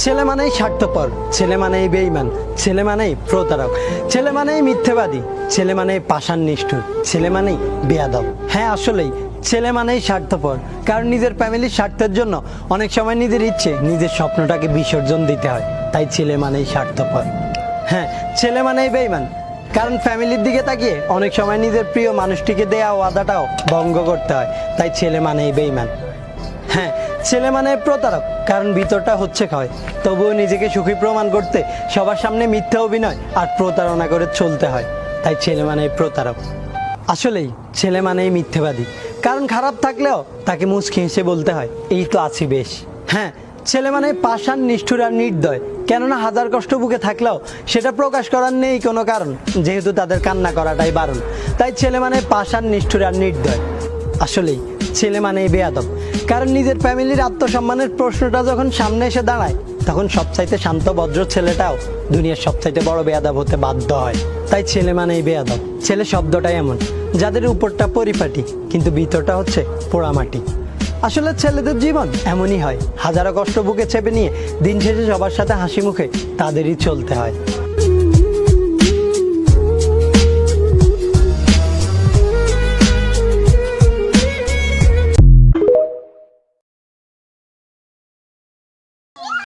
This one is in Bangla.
ছেলে মানেই স্বার্থপর, ছেলে মানেই বেঈমান, ছেলে মানেই প্রতারক, ছেলে মানেই মিথ্যেবাদী, ছেলে মানেই পাষাণ নিষ্ঠুর, ছেলে মানেই বেয়াদব। হ্যাঁ, আসলেই ছেলে মানেই স্বার্থপর, কারণ নিজের ফ্যামিলির স্বার্থের জন্য অনেক সময় নিজের ইচ্ছে, নিজের স্বপ্নটাকে বিসর্জন দিতে হয়। তাই ছেলে মানেই স্বার্থপর। হ্যাঁ, ছেলে মানেই বেঈমান, কারণ ফ্যামিলির দিকে তাকিয়ে অনেক সময় নিজের প্রিয় মানুষটিকে দেয়া ওয়াদাটাও ভঙ্গ করতে হয়। তাই ছেলে মানেই বেঈমান। হ্যাঁ, ছেলে মানে প্রতারক, কারণ ভিতরটা হচ্ছে ক্ষয়, তবুও নিজেকে সুখী প্রমাণ করতে সবার সামনে মিথ্যা অভিনয় আর প্রতারণা করে চলতে হয়। তাই ছেলে মানেই প্রতারক। আসলেই ছেলে মানেই মিথ্যেবাদী, কারণ খারাপ থাকলেও তাকে মুচকি হেসে বলতে হয় এই তো আছি বেশ। হ্যাঁ, ছেলে মানে পাষাণ, নিষ্ঠুর আর নির্দয়, কেননা হাজার কষ্ট বুকে থাকলেও সেটা প্রকাশ করার নেই কোনো কারণ, যেহেতু তাদের কান্না করাটাই বারণ। তাই ছেলে মানে পাষাণ, নিষ্ঠুর আর নির্দয়। আসলেই ছেলে মানেই বেয়াদব, কারণ নিজের ফ্যামিলির আত্মসম্মানের প্রশ্নটা যখন সামনে এসে দাঁড়ায়, তখন সবচাইতে শান্ত ভদ্র ছেলেটাও দুনিয়ার সবচাইতে বড় বেয়াদব হতে বাধ্য হয়। তাই ছেলে মানেই বেয়াদব। ছেলে শব্দটাই এমন, যাদের উপরটা পরিপাটি কিন্তু ভিতরটা হচ্ছে পোড়ামাটি। আসলে ছেলেদের জীবন এমনই হয়, হাজারো কষ্ট বুকে চেপে নিয়ে দিন শেষে সবার সাথে হাসি মুখে তাদেরই চলতে হয়।